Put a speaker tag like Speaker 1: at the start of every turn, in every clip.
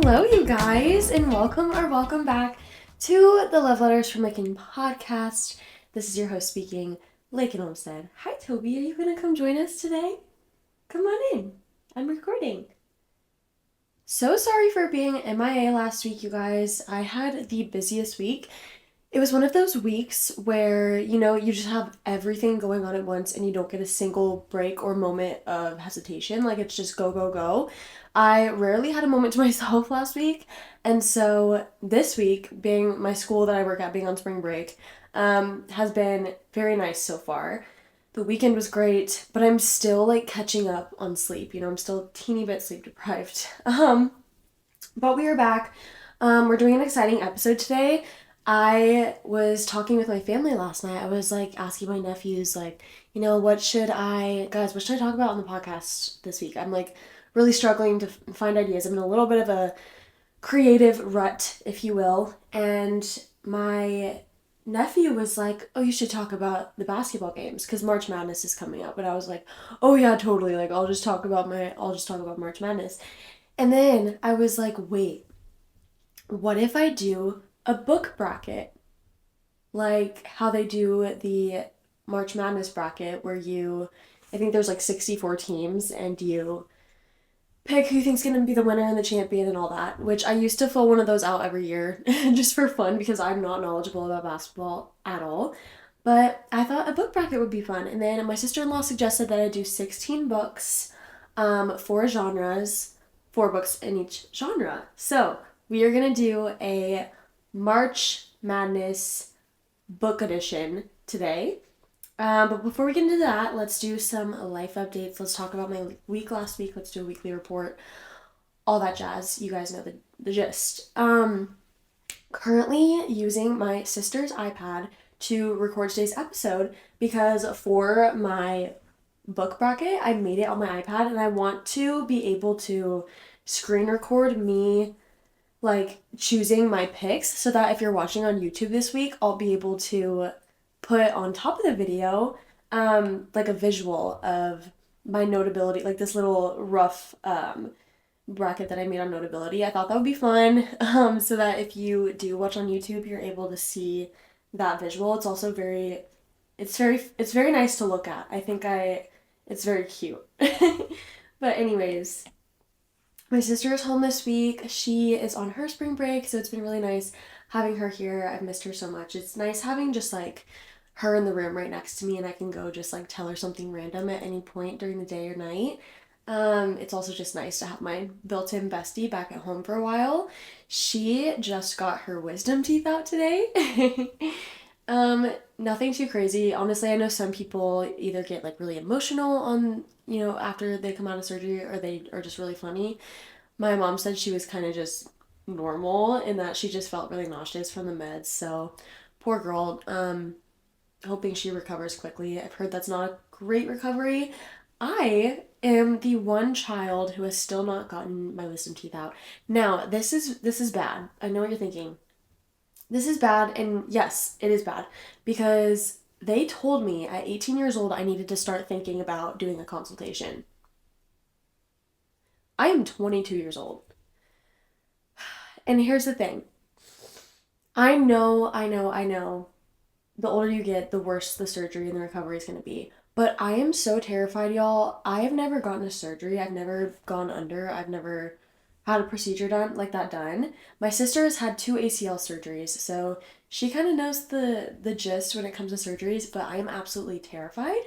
Speaker 1: Hello, you guys, and welcome back to the Love Letters from Lakin podcast. This is your host speaking, Lakin Olmstead. Hi, Toby. Are you going to come join us today? Come on in. I'm recording. So sorry for being MIA last week, you guys. I had the busiest week. It was one of those weeks where, you just have everything going on at once and you don't get a single break or moment of hesitation. Like, it's just go, go, go. I rarely had a moment to myself last week. And so this week, being my school that I work at, being on spring break, has been very nice so far. The weekend was great, but I'm still like catching up on sleep. I'm still a teeny bit sleep deprived. But we are back. We're doing an exciting episode today. I was talking with my family last night. I was like asking my nephews, like, what should I talk about on the podcast this week? I'm like really struggling to find ideas. I'm in a little bit of a creative rut, if you will. And my nephew was like, oh, you should talk about the basketball games because March Madness is coming up. And I was like, oh yeah, totally. Like, I'll just talk about March Madness. And then I was like, wait, what if I do a book bracket? Like how they do the March Madness bracket where I think there's like 64 teams and you pick who you think's going to be the winner and the champion and all that, which I used to fill one of those out every year just for fun because I'm not knowledgeable about basketball at all. But I thought a book bracket would be fun. And then my sister-in-law suggested that I do 16 books, 4 genres, 4 books in each genre. So we are going to do a March Madness book edition today. But before we get into that, let's do some life updates. Let's talk about my week last week. Let's do a weekly report. All that jazz. You guys know the gist. Currently using my sister's iPad to record today's episode because for my book bracket, I made it on my iPad and I want to be able to screen record me like choosing my picks so that if you're watching on YouTube this week, I'll be able to put on top of the video like a visual of my Notability, like this little rough bracket that I made on Notability. I thought that would be fun so that if you do watch on YouTube, you're able to see that visual. It's also it's very nice to look at. It's very cute. But anyways, my sister is home this week. She is on her spring break, so it's been really nice having her here. I've missed her so much. It's nice having just like her in the room right next to me and I can go just like tell her something random at any point during the day or night. It's also just nice to have my built-in bestie back at home for a while. She just got her wisdom teeth out today. Nothing too crazy. Honestly, I know some people either get like really emotional on, after they come out of surgery or they are just really funny. My mom said she was kind of just normal in that she just felt really nauseous from the meds. So, poor girl. Hoping she recovers quickly. I've heard that's not a great recovery. I am the one child who has still not gotten my wisdom teeth out. Now, this is bad. I know what you're thinking. This is bad, and yes, it is bad because they told me at 18 years old I needed to start thinking about doing a consultation. I am 22 years old. And here's the thing. I know. The older you get, the worse the surgery and the recovery is going to be. But I am so terrified, y'all. I have never gotten a surgery. I've never gone under. I've never had a procedure done like that done. My sister has had 2 ACL surgeries, so she kind of knows the gist when it comes to surgeries, but I am absolutely terrified.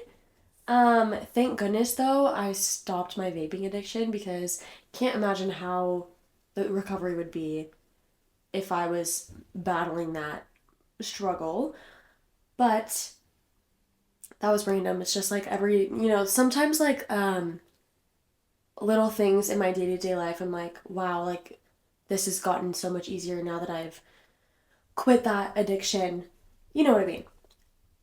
Speaker 1: Thank goodness though, I stopped my vaping addiction because can't imagine how the recovery would be if I was battling that struggle. But that was random. It's just like sometimes like little things in my day-to-day life I'm like, wow, like this has gotten so much easier now that I've quit that addiction. You know what I mean?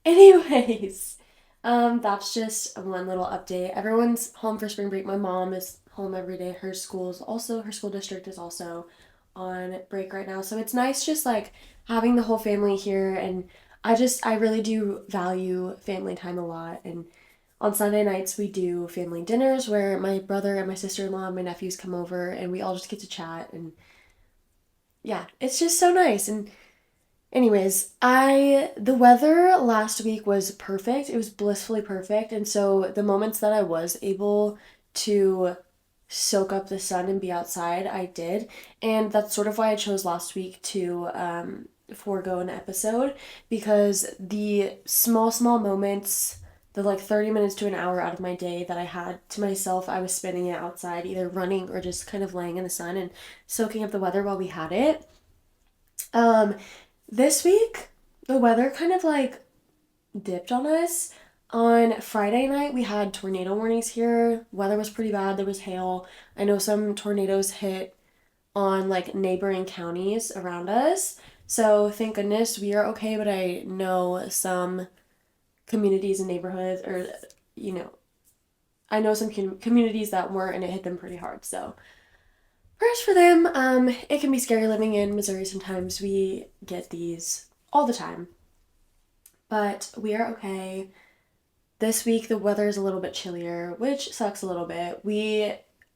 Speaker 1: Anyways, that's just one little update. Everyone's home for spring break. My mom is home every day. Her school district is also on break right now. So it's nice just like having the whole family here and I really do value family time a lot and on Sunday nights we do family dinners where my brother and my sister-in-law and my nephews come over and we all just get to chat and yeah, it's just so nice. And anyways, the weather last week was perfect. It was blissfully perfect. And so the moments that I was able to soak up the sun and be outside, I did. And that's sort of why I chose last week to forego an episode, because the small moments, the like 30 minutes to an hour out of my day that I had to myself, I was spending it outside, either running or just kind of laying in the sun and soaking up the weather while we had it. Um, this week, the weather kind of like dipped on us. On Friday night, we had tornado warnings here. Weather was pretty bad. There was hail. I know some tornadoes hit on like neighboring counties around us. So thank goodness we are okay, but I know some communities and neighborhoods, or, you know, I know some communities that weren't, and it hit them pretty hard. So prayers for them. It can be scary living in Missouri sometimes. We get these all the time, but we are okay. This week the weather is a little bit chillier, which sucks a little bit. We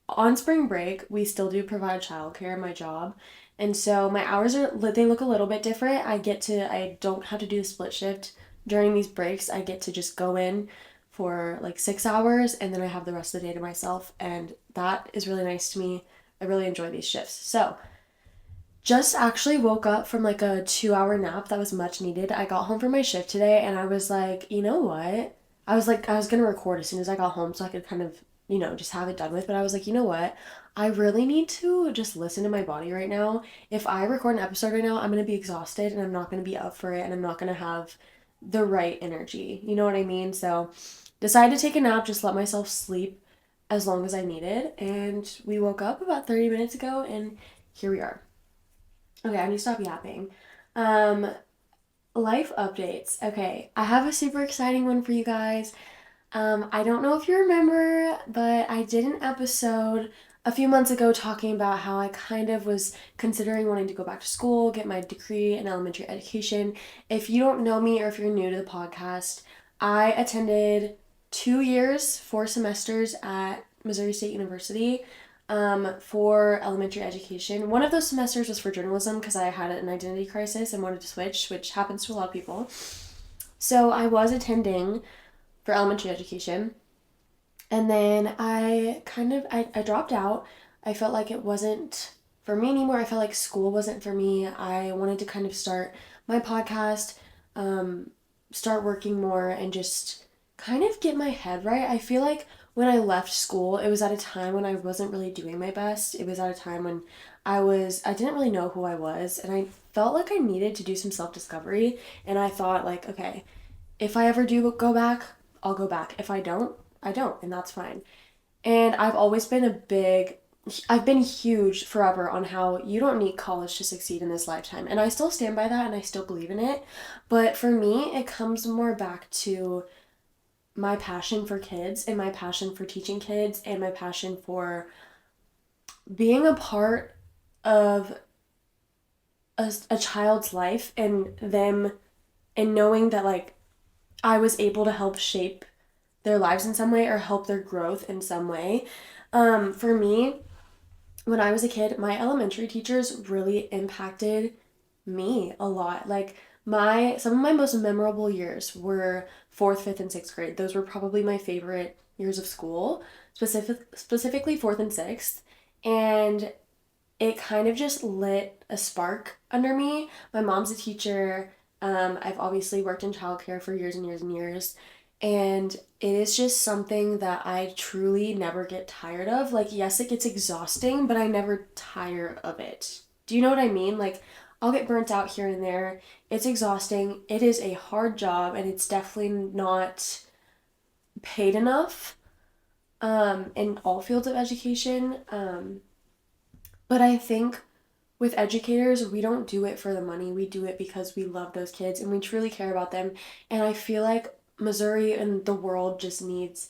Speaker 1: On spring break, we still do provide childcare in my job. And so my hours are they look a little bit different. I don't have to do a split shift during these breaks. I get to just go in for like 6 hours and then I have the rest of the day to myself, and that is really nice to me. I really enjoy these shifts. So, just actually woke up from like a 2 hour nap that was much needed. I got home from my shift today and I was like, you know what? I was gonna record as soon as I got home so I could kind of, just have it done with. But I was like, you know what? I really need to just listen to my body right now. If I record an episode right now, I'm gonna be exhausted and I'm not gonna be up for it and I'm not gonna have the right energy. You know what I mean? So decided to take a nap, just let myself sleep as long as I needed. And we woke up about 30 minutes ago and here we are. Okay, I need to stop yapping. Um, Life updates. Okay, I have a super exciting one for you guys. I don't know if you remember, but I did an episode a few months ago talking about how I kind of was considering wanting to go back to school, get my degree in elementary education. If you don't know me or if you're new to the podcast, I attended 2 years, 4 semesters at Missouri State University for elementary education. One of those semesters was for journalism because I had an identity crisis and wanted to switch, which happens to a lot of people. So I was attending for elementary education. And then I dropped out. I felt like it wasn't for me anymore. I felt like school wasn't for me. I wanted to kind of start my podcast, um, start working more, and just kind of get my head right. I feel like when I left school, it was at a time when I wasn't really doing my best. It was at a time when I didn't really know who I was, and I felt like I needed to do some self discovery. And I thought, like, okay, if I ever do go back, I'll go back. If I don't, I don't, and that's fine. And I've been huge forever on how you don't need college to succeed in this lifetime. And I still stand by that and I still believe in it. But for me, it comes more back to my passion for kids and my passion for teaching kids and my passion for being a part of a child's life, and them, and knowing that like I was able to help shape their lives in some way or help their growth in some way. For me, when I was a kid, my elementary teachers really impacted me a lot. Like my some of my most memorable years were fourth, fifth, and sixth grade. Those were probably my favorite years of school, specifically fourth and sixth. And it kind of just lit a spark under me. My mom's a teacher. I've obviously worked in childcare for years and years and years. And it is just something that I truly never get tired of. Like, yes, it gets exhausting, but I never tire of it. Do you know what I mean? Like, I'll get burnt out here and there. It's exhausting. It is a hard job, and it's definitely not paid enough in all fields of education. But I think with educators, we don't do it for the money. We do it because we love those kids and we truly care about them. And I feel like Missouri and the world just needs,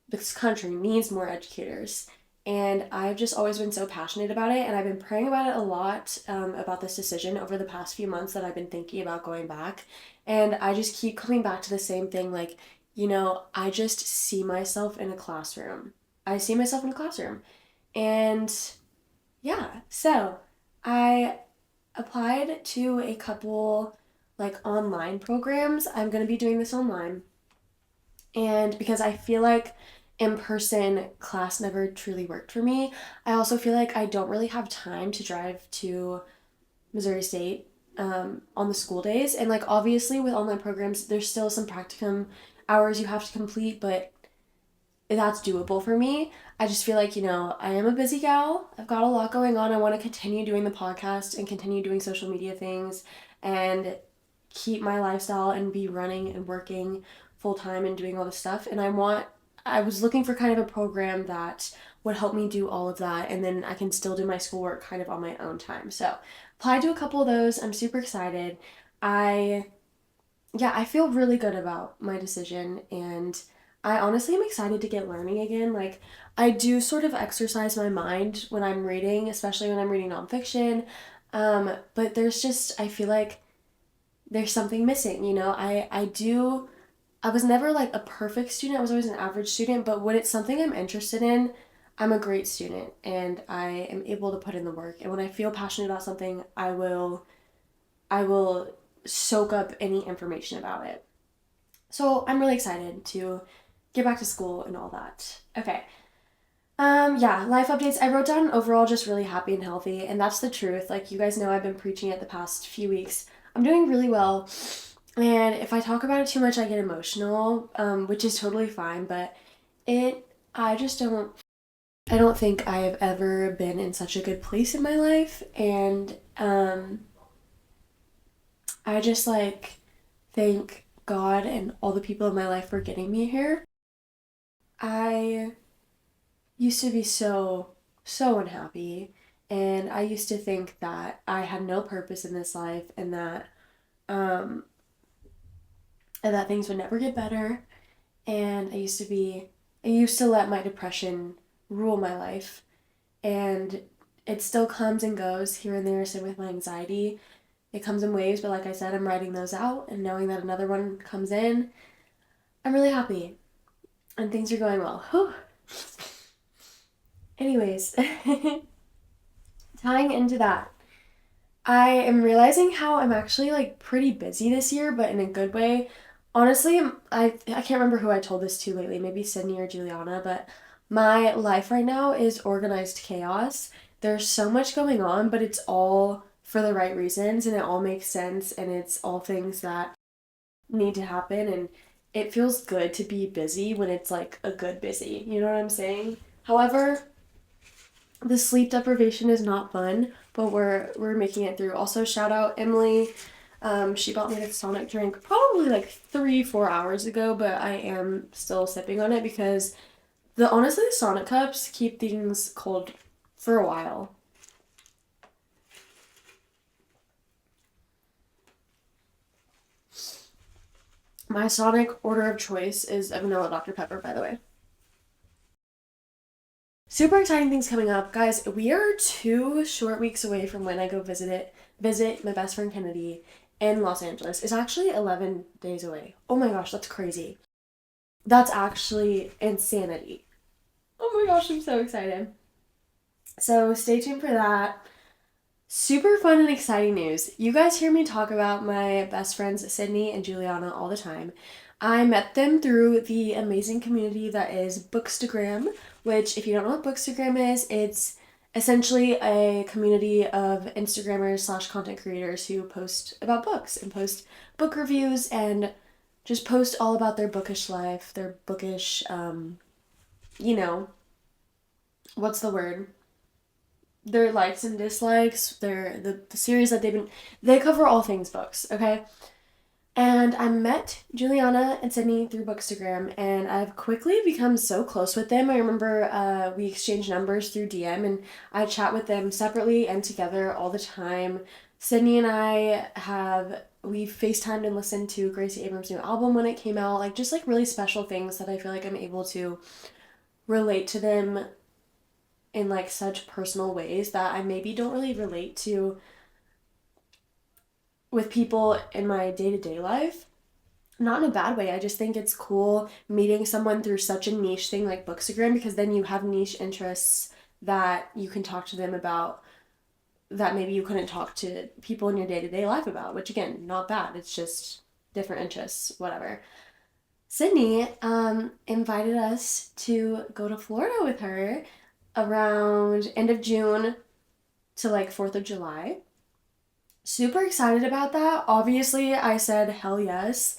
Speaker 1: this country needs more educators. And I've just always been so passionate about it. And I've been praying about it a lot, about this decision over the past few months that I've been thinking about going back. And I just keep coming back to the same thing. Like, I just see myself in a classroom. I see myself in a classroom. And yeah, so I applied to a couple like online programs. I'm going to be doing this online. And because I feel like in person class never truly worked for me, I also feel like I don't really have time to drive to Missouri State on the school days. And like obviously with online programs, there's still some practicum hours you have to complete, but that's doable for me. I just feel like, I am a busy gal. I've got a lot going on. I want to continue doing the podcast and continue doing social media things and keep my lifestyle and be running and working full time and doing all this stuff. And I was looking for kind of a program that would help me do all of that. And then I can still do my schoolwork kind of on my own time. So applied to a couple of those. I'm super excited. I yeah, I feel really good about my decision, and I honestly am excited to get learning again. Like, I do sort of exercise my mind when I'm reading, especially when I'm reading nonfiction. But I feel like there's something missing, I was never like a perfect student, I was always an average student, but when it's something I'm interested in, I'm a great student and I am able to put in the work. And when I feel passionate about something, I will soak up any information about it. So I'm really excited to get back to school and all that. Okay. Yeah, life updates. I wrote down overall just really happy and healthy, and that's the truth. Like you guys know I've been preaching it the past few weeks. I'm doing really well. And if I talk about it too much, I get emotional, which is totally fine, but I just I don't think I have ever been in such a good place in my life. And I just like thank God and all the people in my life for getting me here. I used to be so unhappy, and I used to think that I had no purpose in this life um, and that things would never get better. And I used to let my depression rule my life, and it still comes and goes here and there. Same with my anxiety. It comes in waves, but like I said, I'm writing those out and knowing that another one comes in. I'm really happy and things are going well. Whew. Anyways, tying into that, I am realizing how I'm actually like pretty busy this year, but in a good way. Honestly, I can't remember who I told this to lately, maybe Sydney or Juliana, but my life right now is organized chaos. There's so much going on, but it's all for the right reasons and it all makes sense and it's all things that need to happen, and it feels good to be busy when it's like a good busy. You know what I'm saying? However, the sleep deprivation is not fun, but we're making it through. Also, shout out Emily. She bought me this Sonic drink probably like 3 4 hours ago, but I am still sipping on it because the Sonic cups keep things cold for a while. My Sonic order of choice is a vanilla Dr. Pepper, by the way. Super exciting things coming up, guys. We are 2 short weeks away from when I go visit my best friend Kennedy in Los Angeles. It's actually 11 days away. Oh my gosh, that's crazy. That's actually insanity. Oh my gosh, I'm so excited. So stay tuned for that. Super fun and exciting news. You guys hear me talk about my best friends Sydney and Juliana all the time. I met them through the amazing community that is Bookstagram, which, if you don't know what Bookstagram is, it's essentially a community of Instagrammers slash content creators who post about books and post book reviews and just post all about their bookish life, their bookish, you know, what's the word? Their likes and dislikes, the series that they cover all things books, okay? And I met Juliana and Sydney through Bookstagram, and I've quickly become so close with them. I remember we exchanged numbers through DM, and I chat with them separately and together all the time. Sydney and we FaceTimed and listened to Gracie Abrams' new album when it came out, like just like really special things that I feel like I'm able to relate to them in like such personal ways that I maybe don't really relate to with people in my day to day life. Not in a bad way. I just think it's cool meeting someone through such a niche thing like Bookstagram because then you have niche interests that you can talk to them about that maybe you couldn't talk to people in your day-to-day life about, which again, not bad. It's just different interests, whatever. Sydney invited us to go to Florida with her around end of June to like 4th of July. Super excited about that. Obviously, I said hell yes.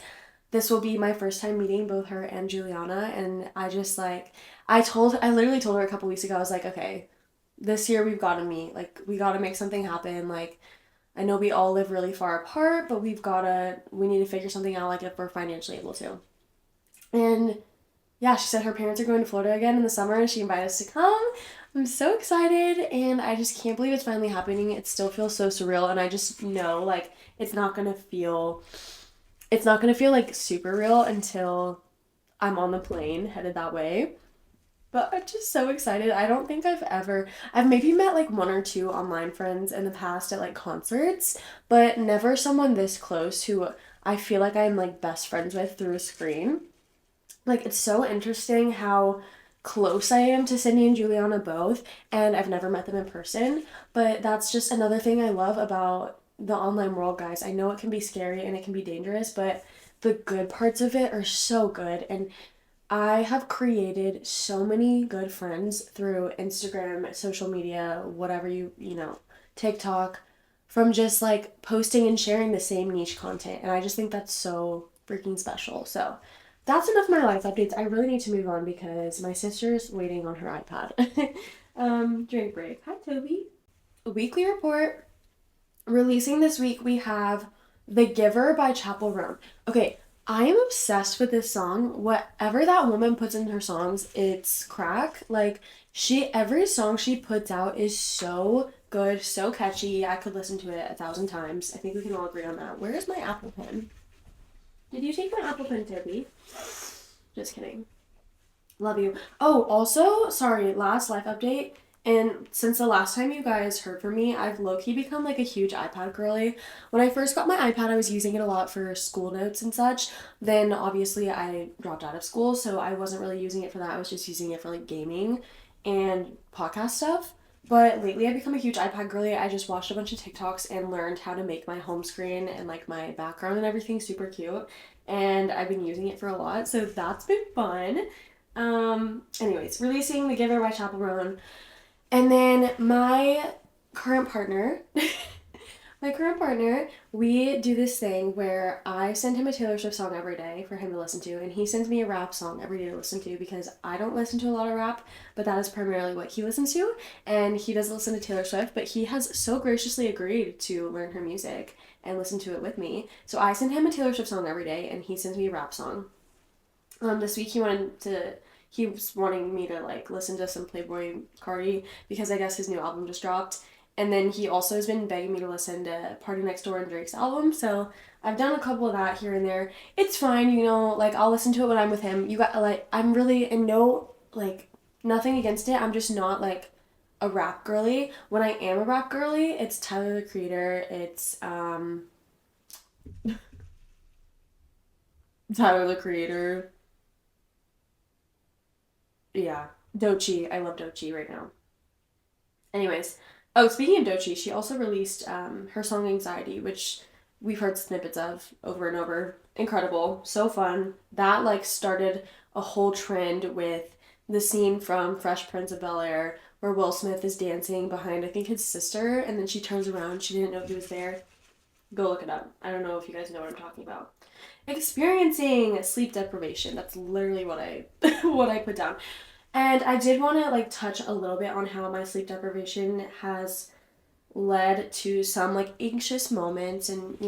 Speaker 1: This will be my first time meeting both her and Juliana, and I just like I literally told her a couple weeks ago. I was like, okay, this year we've got to meet. Like we got to make something happen. Like I know we all live really far apart, but we need to figure something out like if we're financially able to. And yeah, she said her parents are going to Florida again in the summer and she invited us to come. I'm so excited and I just can't believe it's finally happening. It still feels so surreal and I just know like it's not gonna feel like super real until I'm on the plane headed that way. But I'm just so excited. I don't think I've maybe met like one or two online friends in the past at like concerts, but never someone this close who I feel like I'm like best friends with through a screen. Like it's so interesting how close I am to Sydney and Juliana both, and I've never met them in person, but that's just another thing I love about the online world, guys. I know it can be scary and it can be dangerous, but the good parts of it are so good, and I have created so many good friends through Instagram, social media, whatever TikTok, from just like posting and sharing the same niche content. And I just think that's so freaking special. So that's enough of my life updates. I really need to move on because my sister's waiting on her iPad. Drink break. Hi, Toby. A weekly report. Releasing this week, we have The Giver by Chapel Roan. Okay, I am obsessed with this song. Whatever that woman puts in her songs, it's crack. Like, every song she puts out is so good, so catchy. I could listen to it 1,000 times. I think we can all agree on that. Where is my Apple Pen? Did you take my Apple Pen, Toby? Just kidding. Love you. Oh, also, sorry, last life update. And since the last time you guys heard from me, I've low-key become like a huge iPad girly. When I first got my iPad, I was using it a lot for school notes and such. Then obviously I dropped out of school, so I wasn't really using it for that. I was just using it for like gaming and podcast stuff. But lately I've become a huge iPad girly. I just watched a bunch of TikToks and learned how to make my home screen and like my background and everything super cute. And I've been using it for a lot, so that's been fun. Anyways, releasing The Giver by Chapel Roan. And then current partner, my current partner, we do this thing where I send him a Taylor Swift song every day for him to listen to, and he sends me a rap song every day to listen to because I don't listen to a lot of rap, but that is primarily what he listens to. And he does listen to Taylor Swift, but he has so graciously agreed to learn her music and listen to it with me. So I send him a Taylor Swift song every day, and he sends me a rap song. This week he was wanting me to like listen to some Playboy Cardi because I guess his new album just dropped. And then he also has been begging me to listen to Party Next Door and Drake's album. So I've done a couple of that here and there. It's fine, like I'll listen to it when I'm with him. I'm really and no like nothing against it. I'm just not like a rap girly. When I am a rap girly, it's Tyler the Creator. It's Tyler the Creator. Yeah, Doechii. I love Doechii right now. Anyways, oh, speaking of Doechii, she also released her song Anxiety, which we've heard snippets of over and over. Incredible, so fun. That like started a whole trend with the scene from Fresh Prince of Bel-Air where Will Smith is dancing behind I think his sister, and then she turns around. She didn't know he was there. Go look it up. I don't know if you guys know what I'm talking about. Experiencing sleep deprivation. That's literally what I what I put down. And I did want to like touch a little bit on how my sleep deprivation has led to some like anxious moments, and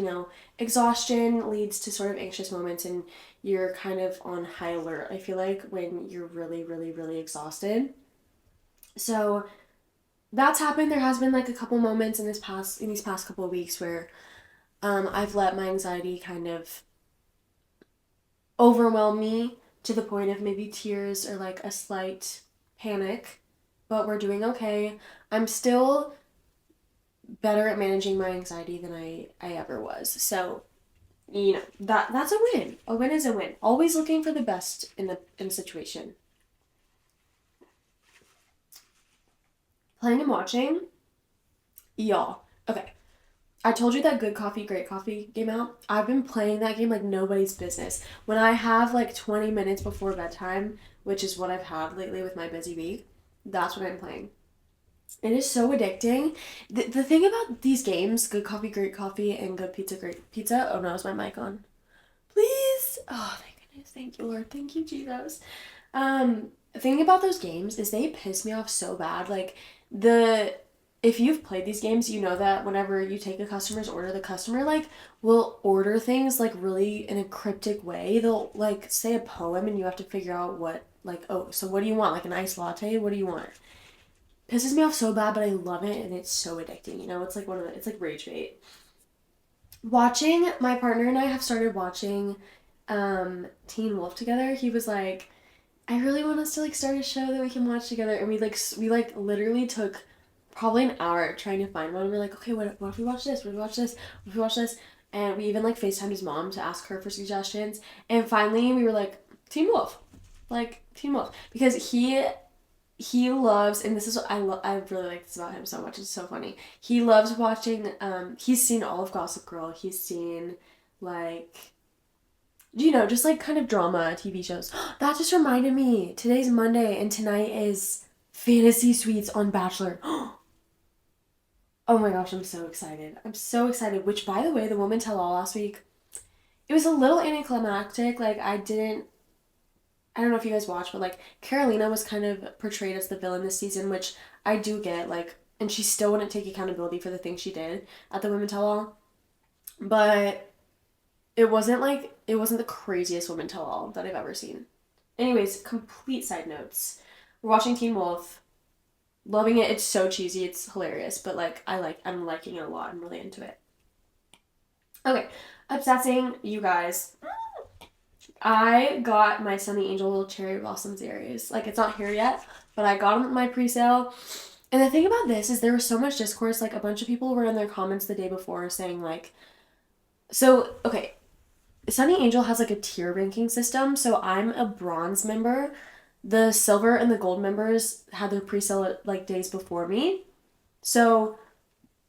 Speaker 1: exhaustion leads to sort of anxious moments, and you're kind of on high alert. I feel like when you're really really really exhausted. So that's happened. There has been like a couple moments in these past couple of weeks where I've let my anxiety kind of overwhelm me to the point of maybe tears or like a slight panic, but we're doing okay. I'm still better at managing my anxiety than I ever was. So, that's a win. A win is a win. Always looking for the best in the situation. Playing and watching. Y'all. Okay. I told you that Good Coffee, Great Coffee came out. I've been playing that game like nobody's business. When I have like 20 minutes before bedtime, which is what I've had lately with my busy week, that's what I'm playing. It is so addicting. The thing about these games, Good Coffee, Great Coffee, and Good Pizza, Great Pizza. Oh no, is my mic on? Please. Oh, thank goodness. Thank you, Lord. Thank you, Jesus. The thing about those games is they piss me off so bad. Like the if you've played these games, you know that whenever you take a customer's order, the customer like will order things like really in a cryptic way. They'll like say a poem and you have to figure out what like, oh, so what do you want? Like an iced latte? What do you want? Pisses me off so bad, but I love it and it's so addicting. You know, it's like it's like rage bait. Watching my partner and I have started watching Teen Wolf together. He was like, I really want us to like start a show that we can watch together, and we literally took probably an hour trying to find one. We're like, okay, what if we watch this? What if we watch this? What if we watch this? And we even like FaceTimed his mom to ask her for suggestions. And finally we were like, Teen Wolf. Like Teen Wolf. Because he loves, and this is what I really like this about him so much. It's so funny. He loves watching he's seen all of Gossip Girl. He's seen like just like kind of drama TV shows. That just reminded me. Today's Monday and tonight is Fantasy Suites on Bachelor. Oh my gosh, I'm so excited. I'm so excited. Which, by the way, the Woman Tell All last week, it was a little anticlimactic. Like, I don't know if you guys watched, but like, Carolina was kind of portrayed as the villain this season, which I do get. Like, and she still wouldn't take accountability for the things she did at the Women Tell All. But it wasn't the craziest Women Tell All that I've ever seen. Anyways, complete side notes. We're watching Teen Wolf. Loving it. It's so cheesy. It's hilarious. But like I'm liking it a lot. I'm really into it. Okay. Obsessing, you guys. I got my Sunny Angel Cherry Blossom series. Like it's not here yet, but I got them at my pre-sale. And the thing about this is there was so much discourse. Like a bunch of people were in their comments the day before saying like, so okay, Sunny Angel has like a tier ranking system, so I'm a bronze member. The silver and the gold members had their pre-sale like days before me. So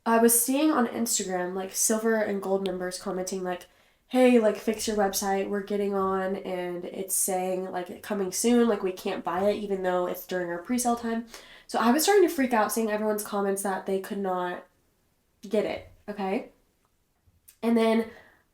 Speaker 1: I was seeing on Instagram like silver and gold members commenting like, "Hey, like fix your website. We're getting on and it's saying like coming soon, like we can't buy it even though it's during our pre-sale time." So I was starting to freak out seeing everyone's comments that they could not get it, okay? And then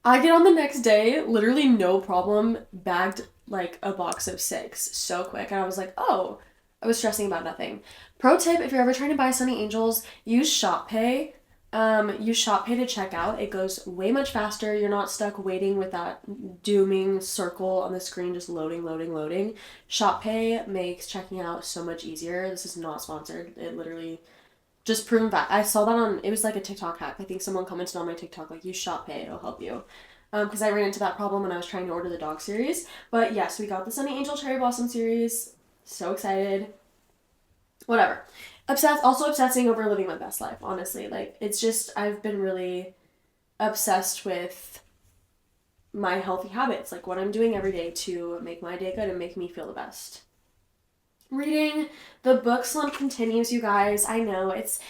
Speaker 1: I get on the next day, literally no problem, bagged like a box of six so quick. And I was like, oh, I was stressing about nothing. Pro tip, if you're ever trying to buy Sunny Angels, use ShopPay. Use ShopPay to check out. It goes way much faster. You're not stuck waiting with that dooming circle on the screen just loading, loading, loading. ShopPay makes checking out so much easier. This is not sponsored. It literally just proven fact. I saw that on, it was like a TikTok hack. I think someone commented on my TikTok, like, use ShopPay, it'll help you. Because I ran into that problem when I was trying to order the dog series. But yes, we got the Sunny Angel Cherry Blossom series. So excited. Whatever. Also obsessing over living my best life, honestly. Like, it's just, I've been really obsessed with my healthy habits, like what I'm doing every day to make my day good and make me feel the best. Reading. The book slump continues, you guys. I know it's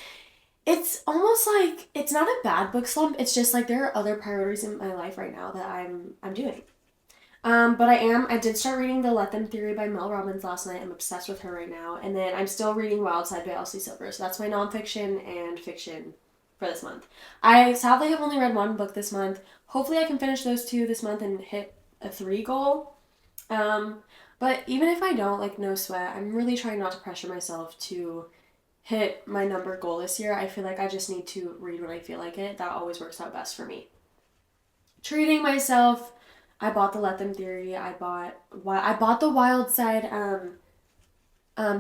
Speaker 1: almost like it's not a bad book slump. It's just like there are other priorities in my life right now that I'm doing. But I did start reading The Let Them Theory by Mel Robbins last night. I'm obsessed with her right now. And then I'm still reading Wild Side by Elsie Silver. So that's my nonfiction and fiction for this month. I sadly have only read one book this month. Hopefully I can finish those two this month and hit a 3 goal. But even if I don't, like no sweat, I'm really trying not to pressure myself to hit my number goal this year. I feel like I just need to read when I feel like it. That always works out best for me. Treating myself. I bought the Let Them Theory. I bought the Wild Side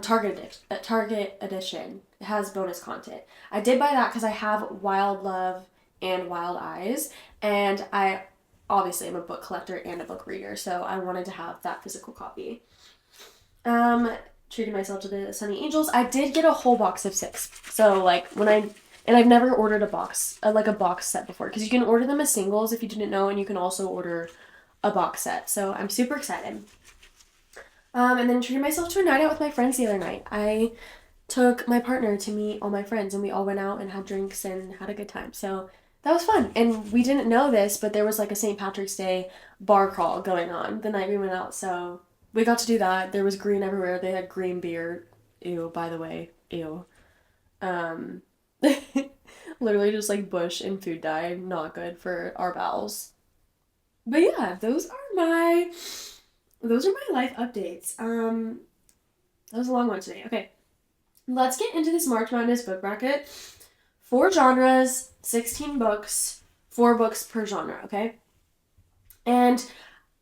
Speaker 1: Target edition. It has bonus content. I did buy that because I have Wild Love and Wild Eyes, and I obviously am a book collector and a book reader, so I wanted to have that physical copy. Treating myself to the Sunny Angels. I did get a whole box of 6. So like and I've never ordered a box set before, because you can order them as singles if you didn't know, and you can also order a box set. So I'm super excited. And then treated myself to a night out with my friends the other night. I took my partner to meet all my friends, and we all went out and had drinks and had a good time. So that was fun. And we didn't know this, but there was like a St. Patrick's Day bar crawl going on the night we went out. So we got to do that. There was green everywhere. They had green beer. Ew, by the way. Ew. Um, literally just like bush and food dye. Not good for our bowels. But yeah, those are my life updates. That was a long one today. Okay. Let's get into this March Madness book bracket. 4 genres, 16 books, 4 books per genre, okay? And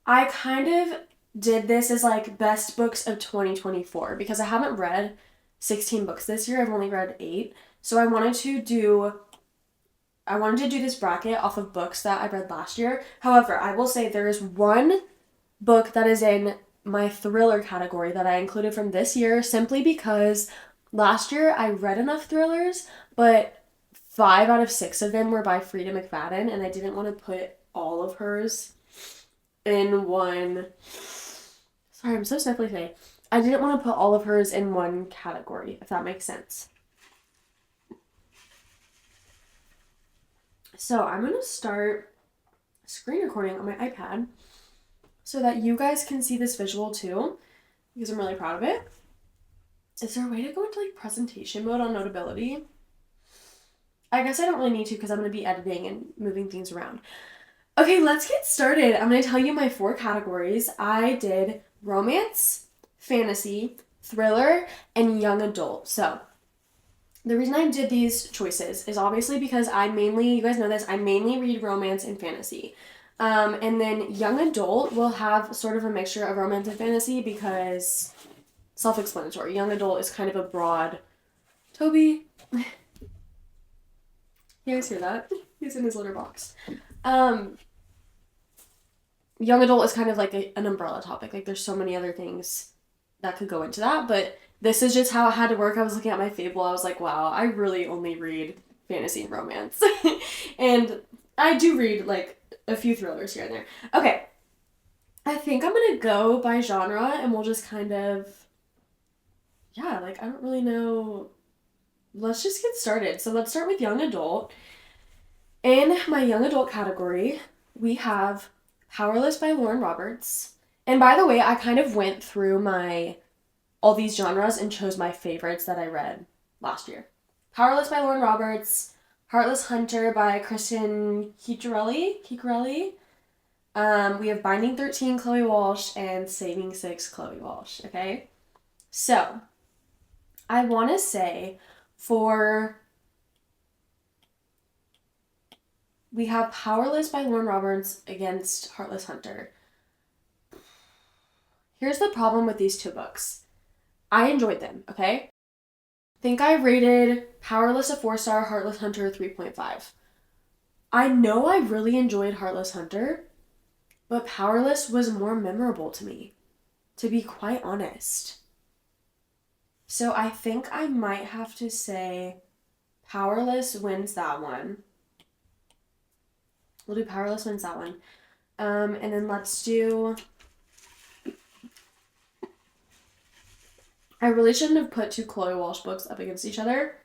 Speaker 1: I kind of did this as like best books of 2024 because I haven't read 16 books this year. I've only read 8. So I wanted to do this bracket off of books that I read last year. However, I will say there is one book that is in my thriller category that I included from this year simply because last year I read enough thrillers, but 5 out of 6 of them were by Frida McFadden, and I didn't want to put all of hers in one. Sorry, I'm so sniffly today. I didn't want to put all of hers in one category, if that makes sense. So I'm going to start screen recording on my iPad so that you guys can see this visual too, because I'm really proud of it. Is there a way to go into like presentation mode on Notability? I guess I don't really need to because I'm going to be editing and moving things around. Okay, let's get started. I'm going to tell you my 4 categories. I did romance, fantasy, thriller, and young adult. So the reason I did these choices is obviously because you guys know this, I mainly read romance and fantasy. And then young adult will have sort of a mixture of romance and fantasy because self-explanatory. Young adult is kind of a broad. Toby, you guys hear that? He's in his litter box. Young adult is kind of like an umbrella topic. Like there's so many other things that could go into that, but this is just how it had to work. I was looking at my Fable. I was like, wow, I really only read fantasy and romance. And I do read like a few thrillers here and there. Okay. I think I'm going to go by genre and we'll just kind of, yeah, like I don't really know. Let's just get started. So let's start with young adult. In my young adult category, we have Powerless by Lauren Roberts. And by the way, I kind of went through all these genres and chose my favorites that I read last year. Powerless by Lauren Roberts, Heartless Hunter by Kristen Kikurelli. We have Binding 13, Chloe Walsh, and Saving 6, Chloe Walsh, okay? So, I want to say we have Powerless by Lauren Roberts against Heartless Hunter. Here's the problem with these 2 books. I enjoyed them, okay? I think I rated Powerless a 4-star, Heartless Hunter a 3.5. I know I really enjoyed Heartless Hunter, but Powerless was more memorable to me, to be quite honest. So I think I might have to say Powerless wins that one. We'll do Powerless wins that one. And then let's do... I really shouldn't have put 2 Chloe Walsh books up against each other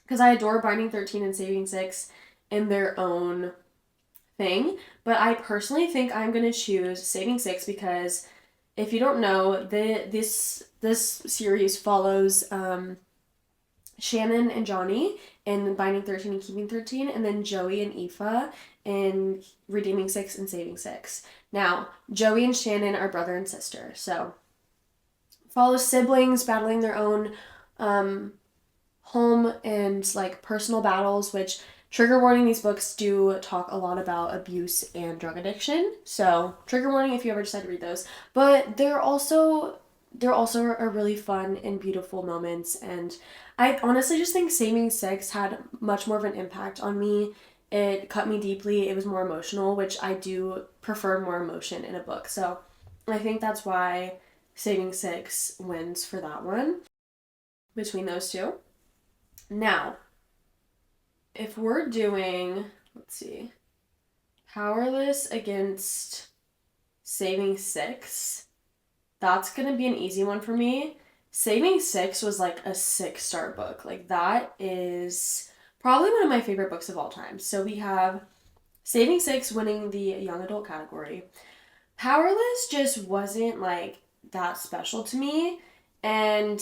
Speaker 1: because I adore Binding 13 and Saving 6 in their own thing. But I personally think I'm going to choose Saving 6 because if you don't know, this series follows Shannon and Johnny in Binding 13 and Keeping 13, and then Joey and Aoife in Redeeming 6 and Saving 6. Now, Joey and Shannon are brother and sister, so follows siblings battling their own home and like personal battles, which trigger warning, these books do talk a lot about abuse and drug addiction. So trigger warning if you ever decide to read those. But they're also are really fun and beautiful moments, and I honestly just think Saving 6 had much more of an impact on me. It cut me deeply. It was more emotional, which I do prefer more emotion in a book. So I think that's why Saving 6 wins for that one between those 2. Now, if we're doing, let's see, Powerless against Saving 6, that's going to be an easy one for me Saving Six was like a 6-star book. Like that is probably one of my favorite books of all time. So we have Saving Six winning the young adult category. Powerless just wasn't like that special to me. And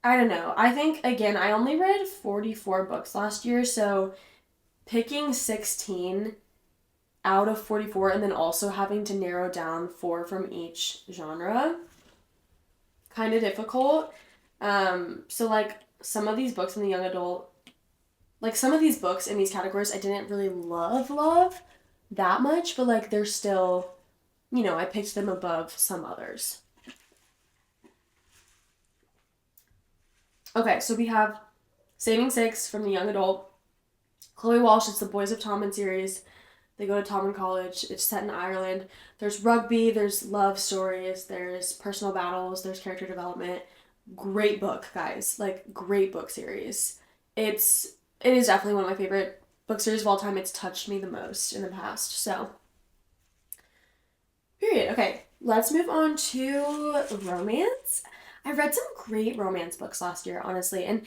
Speaker 1: I don't know. I think, again, I only read 44 books last year. So picking 16 out of 44 and then also having to narrow down 4 from each genre, kind of difficult. So like some of these books in the young adult, like some of these books in these categories I didn't really love that much, but like they're still, I picked them above some others. Okay, so we have Saving Six from the young adult. Chloe Walsh, it's the Boys of Tommen series. They go to Tommen College. It's set in Ireland. There's rugby, there's love stories, there's personal battles, there's character development. Great book, guys. Like, great book series. It is definitely one of my favorite book series of all time. It's touched me the most in the past. So, period. Okay, let's move on to romance. I read some great romance books last year, honestly, and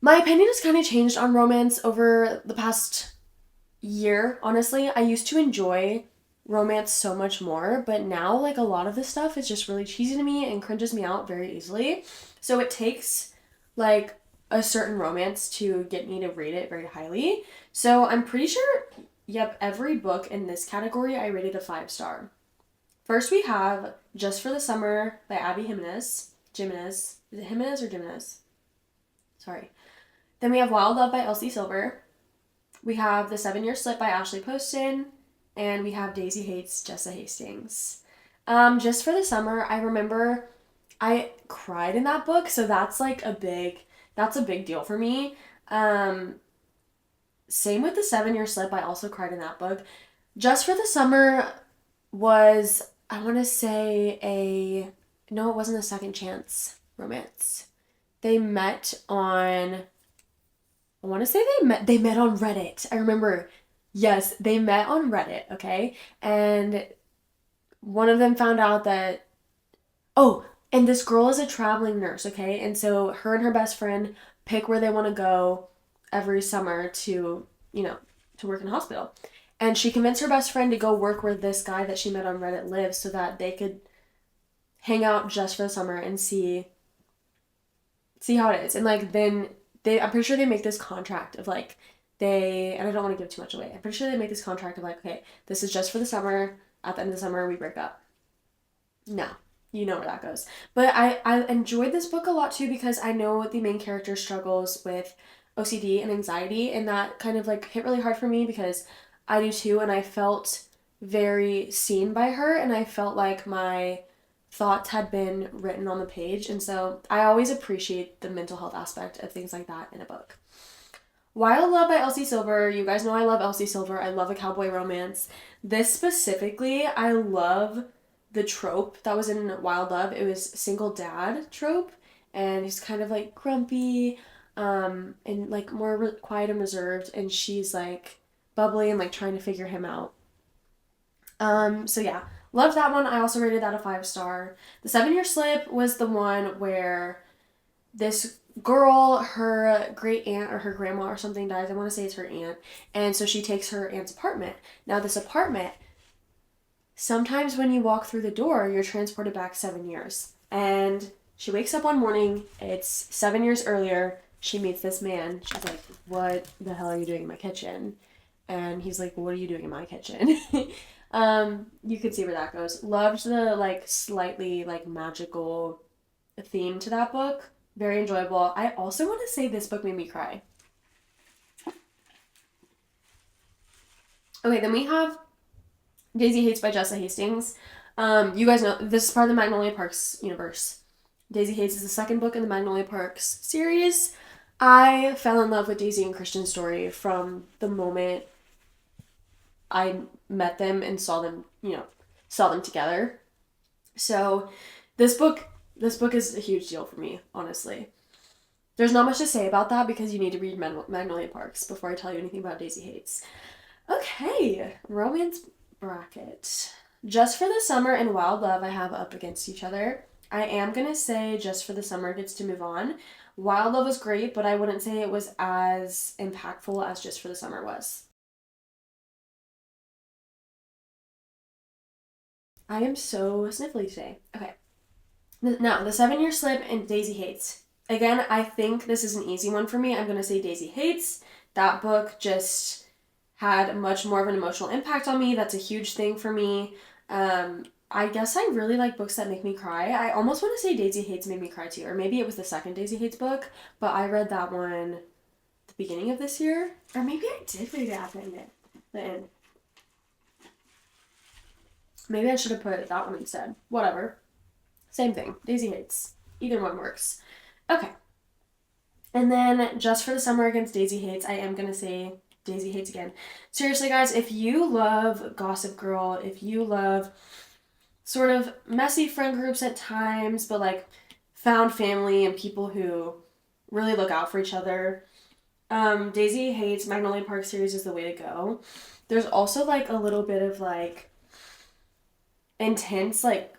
Speaker 1: my opinion has kind of changed on romance over the past year, honestly. I used to enjoy romance so much more, but now like a lot of this stuff is just really cheesy to me and cringes me out very easily. So it takes like a certain romance to get me to rate it very highly. So I'm pretty sure, yep, every book in this category I rated a 5-star. First we have Just for the Summer by Abby Jimenez. Jimenez. Is it Jimenez or Jimenez? Sorry. Then we have Wild Love by Elsie Silver. We have The 7-Year Slip by Ashley Poston. And we have Daisy Hates Jessa Hastings. Just for the Summer, I remember I cried in that book, so that's a big deal for me. Same with The 7-Year Slip, I also cried in that book. Just for the Summer was, I want to say no, it wasn't a second chance romance. They met on, I want to say they met on Reddit. I remember, yes, they met on Reddit, okay? And one of them found out that, oh, and this girl is a traveling nurse, okay? And so her and her best friend pick where they want to go every summer to, to work in a hospital. And she convinced her best friend to go work where this guy that she met on Reddit lives so that they could hang out just for the summer and see how it is. And like then I'm pretty sure they make this contract of like and I don't want to give too much away. I'm pretty sure they make this contract of like, okay, this is just for the summer. At the end of the summer, we break up. No, you know where that goes. But I enjoyed this book a lot too because I know the main character struggles with OCD and anxiety, and that kind of like hit really hard for me because I do too, and I felt very seen by her, and I felt like my thoughts had been written on the page, and so I always appreciate the mental health aspect of things like that in a book. Wild Love by Elsie Silver. You guys know I love Elsie Silver. I love a cowboy romance. This specifically, I love the trope that was in Wild Love. It was single dad trope, and he's kind of like grumpy, and like more quiet and reserved, and she's like bubbly and like trying to figure him out. So yeah, loved that one. I also rated that a 5-star. The 7-Year Slip was the one where this girl, her great aunt or her grandma or something dies. I want to say it's her aunt. And so she takes her aunt's apartment. Now this apartment, sometimes when you walk through the door, you're transported back 7 years. And she wakes up one morning, it's 7 years earlier, she meets this man. She's like, what the hell are you doing in my kitchen? And he's like, what are you doing in my kitchen? You could see where that goes. Loved the like slightly like magical theme to that book. Very enjoyable. I also want to say this book made me cry. Okay, then we have Daisy Hates by Jessa Hastings. You guys know this is part of the Magnolia Parks universe. Daisy Hates is the second book in the Magnolia Parks series. I fell in love with Daisy and Christian's story from the moment I met them and saw them together. So this book is a huge deal for me, honestly. There's not much to say about that because you need to read Magnolia Parks before I tell you anything about Daisy Hates. Okay, romance bracket. Just for the Summer and Wild Love I have up against each other. I am gonna say Just for the Summer gets to move on. Wild Love was great, but I wouldn't say it was as impactful as Just for the Summer was. I am so sniffly today. Okay. Now, The 7 Year Slip and Daisy Hates. Again, I think this is an easy one for me. I'm going to say Daisy Hates. That book just had much more of an emotional impact on me. That's a huge thing for me. I guess I really like books that make me cry. I almost want to say Daisy Hates made me cry too, or maybe it was the second Daisy Hates book, but I read that one the beginning of this year, or maybe I did read it at the end. Maybe I should have put that one instead. Whatever. Same thing. Daisy Hates. Either one works. Okay. And then Just for the Summer against Daisy Hates, I am going to say Daisy Hates again. Seriously, guys, if you love Gossip Girl, if you love sort of messy friend groups at times, but like found family and people who really look out for each other, Daisy Hates Magnolia Park series is the way to go. There's also like a little bit of like intense like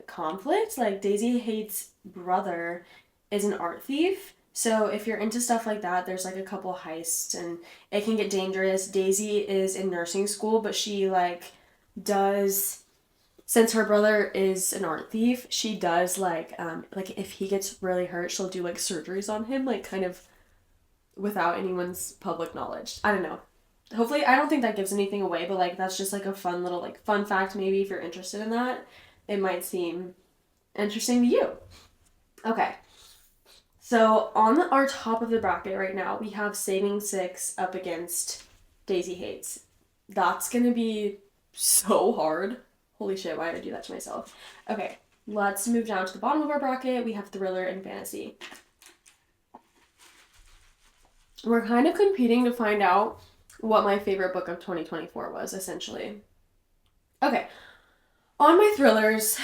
Speaker 1: conflict. Like Daisy Hates' brother is an art thief. So if you're into stuff like that, there's like a couple heists and it can get dangerous. Daisy is in nursing school, but she does since her brother is an art thief, she does like if he gets really hurt, she'll do like surgeries on him, like kind of without anyone's public knowledge. I don't know. Hopefully, I don't think that gives anything away, but like that's just like a fun little like fun fact maybe if you're interested in that. It might seem interesting to you. Okay. So on our top of the bracket right now, we have Saving Six up against Daisy Hates. That's gonna be so hard. Holy shit, why did I do that to myself? Okay, let's move down to the bottom of our bracket. We have thriller and fantasy. We're kind of competing to find out what my favorite book of 2024 was, essentially. Okay, on my thrillers,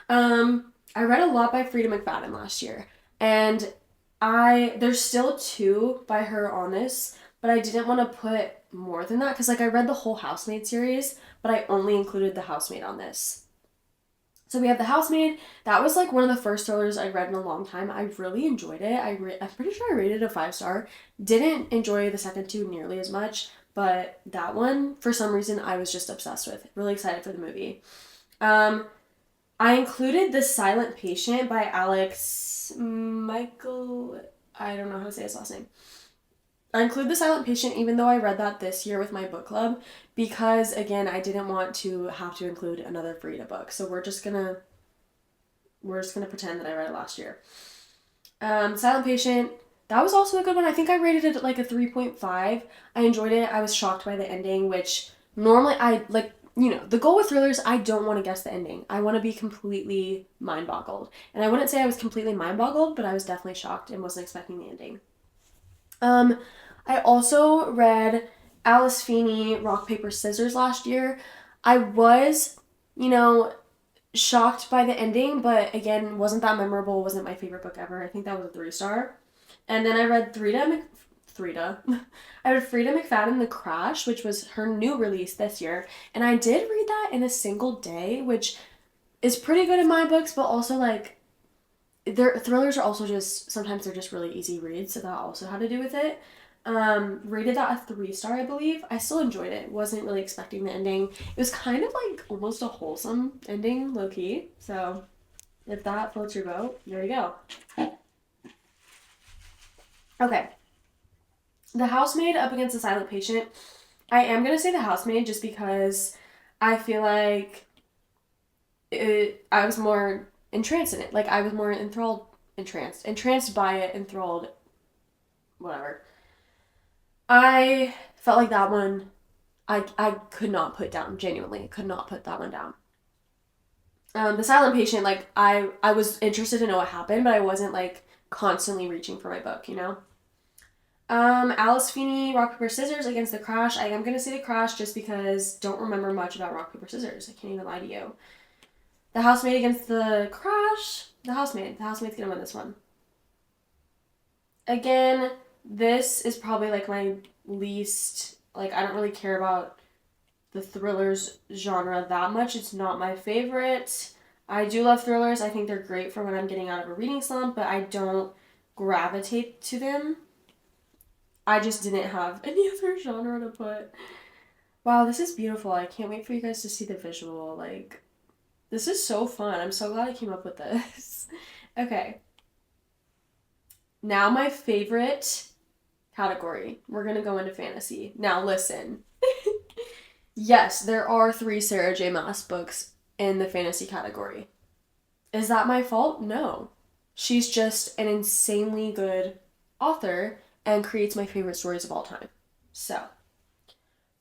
Speaker 1: I read a lot by Frida McFadden last year, and there's still two by her on this, but I didn't want to put more than that because like I read the whole Housemaid series, but I only included The Housemaid on this. So we have The Housemaid. That was like one of the first thrillers I read in a long time. I really enjoyed it. I'm pretty sure I rated it a 5 star. Didn't enjoy the second two nearly as much, but that one for some reason I was just obsessed with. Really excited for the movie. I included The Silent Patient by Alex Michael. I don't know how to say his last name. I include The Silent Patient even though I read that this year with my book club because again I didn't want to have to include another Frida book. So we're just gonna pretend that I read it last year. Silent Patient, that was also a good one. I think I rated it like a 3.5. I enjoyed it. I was shocked by the ending, which normally I like, the goal with thrillers, I don't want to guess the ending. I want to be completely mind boggled. And I wouldn't say I was completely mind boggled, but I was definitely shocked and wasn't expecting the ending. I also read Alice Feeney, Rock, Paper, Scissors last year. I was, shocked by the ending, but again, wasn't that memorable, wasn't my favorite book ever. I think that was a 3 star. And then I read I read Frida McFadden, The Crash, which was her new release this year. And I did read that in a single day, which is pretty good in my books, but also like their thrillers are also just sometimes they're just really easy reads, so that also had to do with it. Rated that a 3 star, I believe. I still enjoyed it. Wasn't really expecting the ending. It was kind of like almost a wholesome ending, low key. So if that floats your boat, there you go. Okay. The Housemaid up against The Silent Patient. I am gonna say The Housemaid just because I feel like I was more entranced in it. Like I was more entranced by it, enthralled, whatever. I felt like that one I could not put down, genuinely could not put that one down. The Silent Patient, like I was interested to know what happened, but I wasn't like constantly reaching for my book. Alice Feeney, Rock, Paper, Scissors against The Crash. I am gonna say The Crash just because don't remember much about Rock, Paper, Scissors. I can't even lie to you. The Housemaid against The Crash. The Housemaid. The Housemaid's gonna win this one. Again, this is probably like my least, like I don't really care about the thrillers genre that much. It's not my favorite. I do love thrillers. I think they're great for when I'm getting out of a reading slump, but I don't gravitate to them. I just didn't have any other genre to put. Wow, this is beautiful. I can't wait for you guys to see the visual. Like, this is so fun. I'm so glad I came up with this. Okay. Now my favorite category. We're going to go into fantasy. Now listen. Yes, there are 3 Sarah J. Maas books in the fantasy category. Is that my fault? No. She's just an insanely good author and creates my favorite stories of all time. So,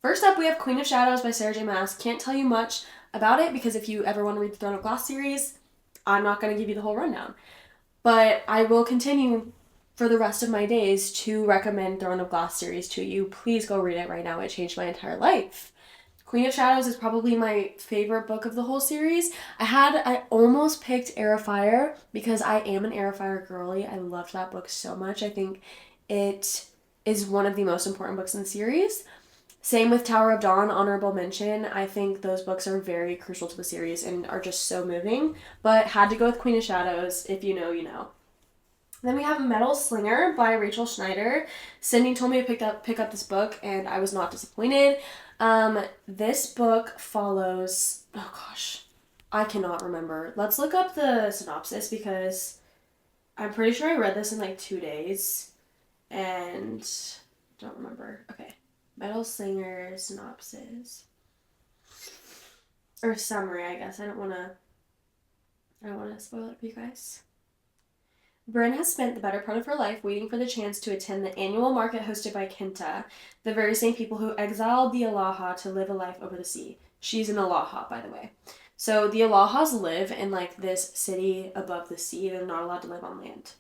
Speaker 1: first up, we have Queen of Shadows by Sarah J. Maas. Can't tell you much about it because if you ever want to read the Throne of Glass series, I'm not going to give you the whole rundown. But I will continue for the rest of my days to recommend Throne of Glass series to you. Please go read it right now. It changed my entire life. Queen of Shadows is probably my favorite book of the whole series. I almost picked Heir of Fire because I am an Heir of Fire girly. I loved that book so much. I think it is one of the most important books in the series. Same with Tower of Dawn, honorable mention. I think those books are very crucial to the series and are just so moving. But had to go with Queen of Shadows. If you know, you know. Then we have Metal Slinger by Rachel Schneider. Sydney told me to pick up this book, and I was not disappointed. This book follows... Oh, gosh. I cannot remember. Let's look up the synopsis because I'm pretty sure I read this in like 2 days, and don't remember. Okay. Metal Slinger synopsis. Or summary, I guess. I don't want to spoil it for you guys. Bryn has spent the better part of her life waiting for the chance to attend the annual market hosted by Kenta, the very same people who exiled the Alaha to live a life over the sea. She's an Alaha, by the way. So the Alahas live in like this city above the sea. They're not allowed to live on land.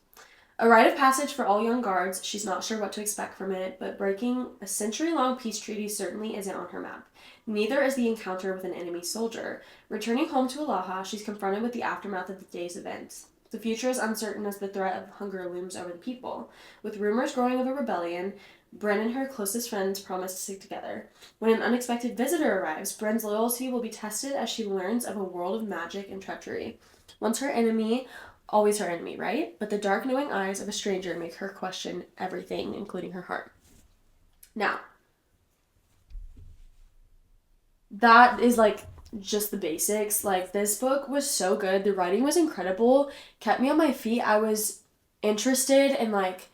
Speaker 1: A rite of passage for all young guards. She's not sure what to expect from it, but breaking a century-long peace treaty certainly isn't on her map. Neither is the encounter with an enemy soldier. Returning home to Alaha, she's confronted with the aftermath of the day's events. The future is uncertain as the threat of hunger looms over the people. With rumors growing of a rebellion, Bren and her closest friends promise to stick together. When an unexpected visitor arrives, Bren's loyalty will be tested as she learns of a world of magic and treachery. Once her enemy, always her enemy, right? But the dark knowing eyes of a stranger make her question everything, including her heart. Now, that is like just the basics. Like, this book was so good. The writing was incredible. Kept me on my feet. I was interested and like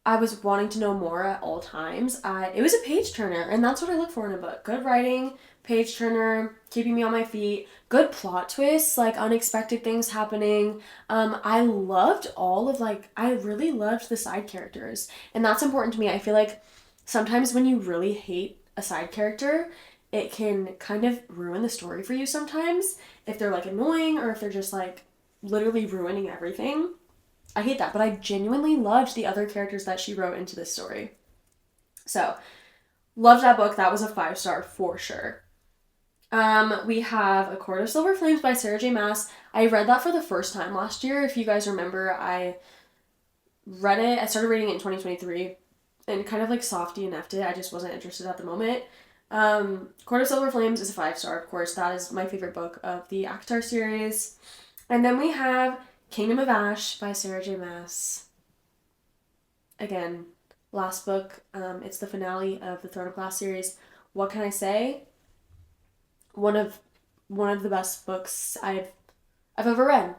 Speaker 1: I was wanting to know more at all times. It was a page turner, and that's what I look for in a book. Good writing, page turner, keeping me on my feet, good plot twists, like unexpected things happening. I loved I really loved the side characters, and that's important to me. I feel like sometimes when you really hate a side character, it can kind of ruin the story for you sometimes if they're like annoying or if they're just like literally ruining everything. I hate that, but I genuinely loved the other characters that she wrote into this story. So, loved that book. That was a 5-star for sure. We have A Court of Silver Flames by Sarah J. Maas. I read that for the first time last year. If you guys remember, I started reading it in 2023 and kind of like soft DNF'd it. I just wasn't interested at the moment. Court of Silver Flames is a 5-star, of course. That is my favorite book of the ACOTAR series. And then we have Kingdom of Ash by Sarah J. Maas. Again, last book. It's the finale of the Throne of Glass series. What can I say? One of the best books I've ever read.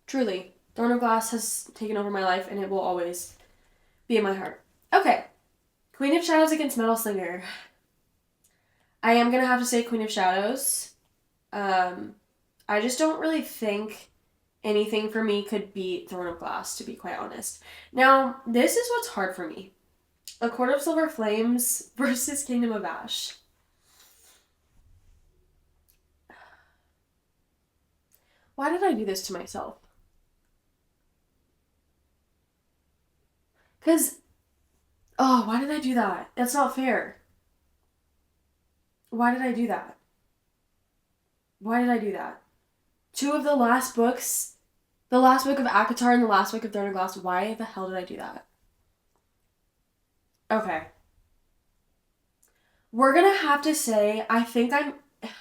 Speaker 1: Truly. Throne of Glass has taken over my life and it will always be in my heart. Okay. Queen of Shadows against Metal Slinger. I am going to have to say Queen of Shadows. I just don't really think anything for me could beat Throne of Glass, to be quite honest. Now, this is what's hard for me. A Court of Silver Flames versus Kingdom of Ash. Why did I do this to myself? Why did I do that? That's not fair. Why did I do that? Why did I do that? Two of the last books, the last book of ACOTAR and the last book of Throne of Glass, why the hell did I do that? Okay. We're gonna have to say,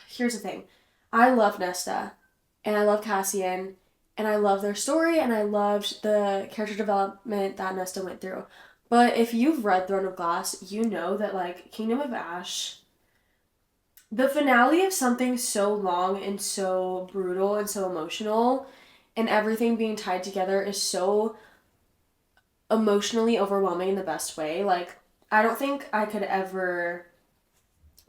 Speaker 1: here's the thing. I love Nesta. and I love Cassian, and I love their story, and I loved the character development that Nesta went through. But if you've read Throne of Glass, you know that like Kingdom of Ash, the finale of something so long and so brutal and so emotional, and everything being tied together is so emotionally overwhelming in the best way. Like, I don't think I could ever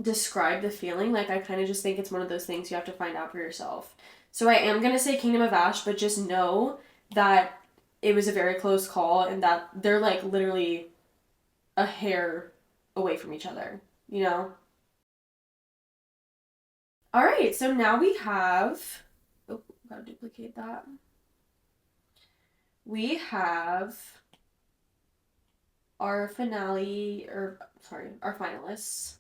Speaker 1: describe the feeling. Like, I kind of just think it's one of those things you have to find out for yourself. So I am going to say Kingdom of Ash, but just know that it was a very close call and that they're like literally a hair away from each other, you know? All right, so now we have. Oh, gotta duplicate that. We have our finale, or sorry, our finalists.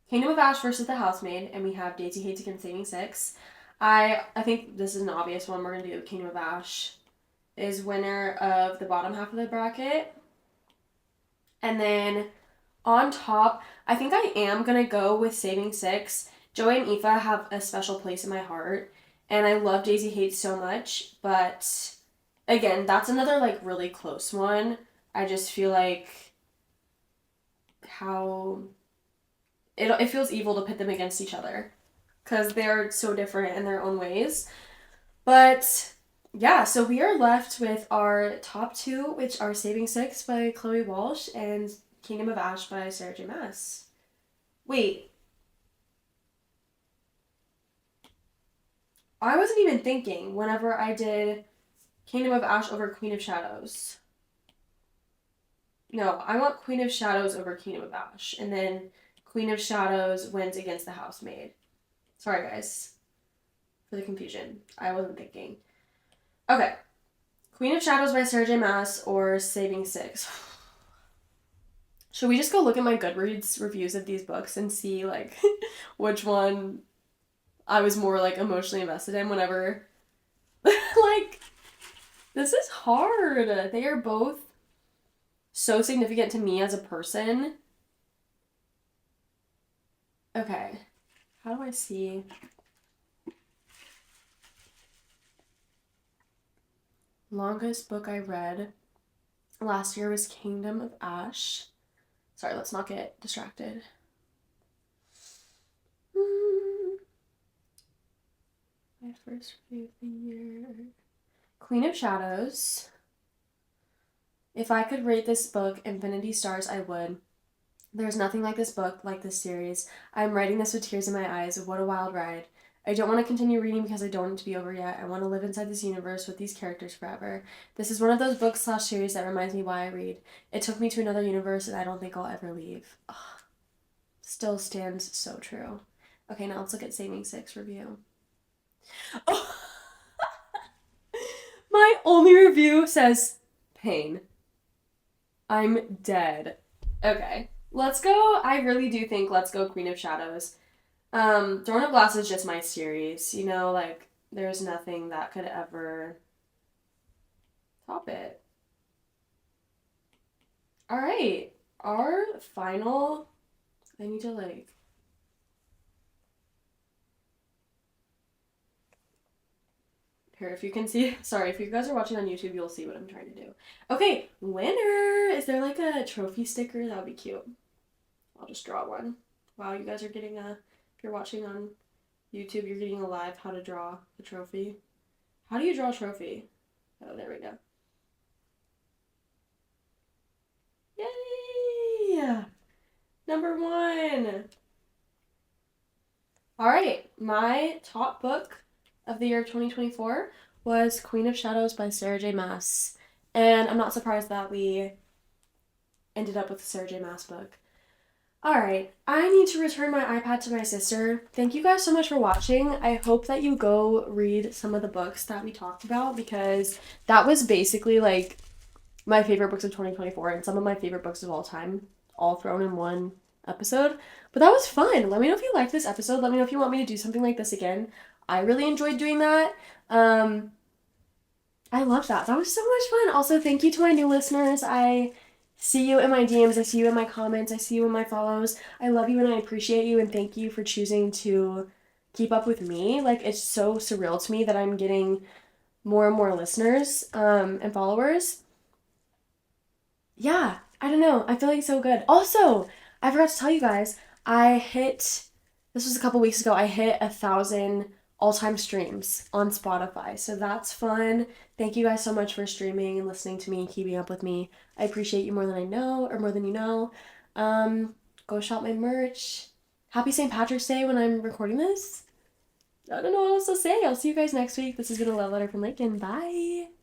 Speaker 1: Kingdom of Ash versus The Housemaid, and we have Daisy Hates Against Saving Six. I think this is an obvious one. We're gonna do Kingdom of Ash is winner of the bottom half of the bracket, and then on top, I think I am gonna go with Saving Six. Joey and Aoife have a special place in my heart, and I love Daisy Hates so much, but again, that's another like really close one. I just feel like how it feels evil to pit them against each other because they're so different in their own ways. But yeah, so we are left with our top two, which are Saving Six by Chloe Walsh and Kingdom of Ash by Sarah J. Maas. Wait, I wasn't even thinking whenever I did Kingdom of Ash over Queen of Shadows. No, I want Queen of Shadows over Kingdom of Ash, and then Queen of Shadows wins against the Housemaid. Sorry, guys, for the confusion. I wasn't thinking. Okay. Queen of Shadows by Sarah J. Maas or Saving Six. Should we just go look at my Goodreads reviews of these books and see like which one I was more like emotionally invested in whenever like this is hard. They are both so significant to me as a person. Okay. How do I see? Longest book I read last year was Kingdom of Ash. Sorry, let's not get distracted. My first review of the year. Queen of Shadows. If I could rate this book infinity stars, I would. There's nothing like this book, like this series. I'm writing this with tears in my eyes. What a wild ride. I don't want to continue reading because I don't want it to be over yet. I want to live inside this universe with these characters forever. This is one of those books / series that reminds me why I read. It took me to another universe and I don't think I'll ever leave. Ugh. Still stands so true. Okay, now let's look at Saving Six review. Oh. My only review says pain. I'm dead. Okay. Let's go. I really do think let's go Queen of Shadows. Throne of Glass is just my series. You know, like, there's nothing that could ever top it. Alright. Our final... I need to, like... Here, if you can see... Sorry, if you guys are watching on YouTube, you'll see what I'm trying to do. Okay, winner! Is there, like, a trophy sticker? That would be cute. I'll just draw one. Wow, you guys are getting a... If you're watching on YouTube, you're getting a live how to draw a trophy. How do you draw a trophy? Oh, there we go. Yay! Number one! Alright, my top book of the year of 2024 was Queen of Shadows by Sarah J. Maas. And I'm not surprised that we ended up with the Sarah J. Maas book. Alright, I need to return my iPad to my sister. Thank you guys so much for watching. I hope that you go read some of the books that we talked about because that was basically like my favorite books of 2024 and some of my favorite books of all time, all thrown in one episode. But that was fun. Let me know if you liked this episode. Let me know if you want me to do something like this again. I really enjoyed doing that. I love that. That was so much fun. Also, thank you to my new listeners. I see you in my DMs. I see you in my comments. I see you in my follows. I love you and I appreciate you and thank you for choosing to keep up with me. Like, it's so surreal to me that I'm getting more and more listeners and followers. Yeah, I don't know. I feel like so good. Also, I forgot to tell you guys, this was a couple weeks ago, I hit 1,000 all-time streams on Spotify. So that's fun. Thank you guys so much for streaming and listening to me and keeping up with me. I appreciate you more than I know, or more than you know. Go shop my merch. Happy St. Patrick's Day when I'm recording this. I don't know what else to say. I'll see you guys next week. This has been a love letter from Lincoln. Bye.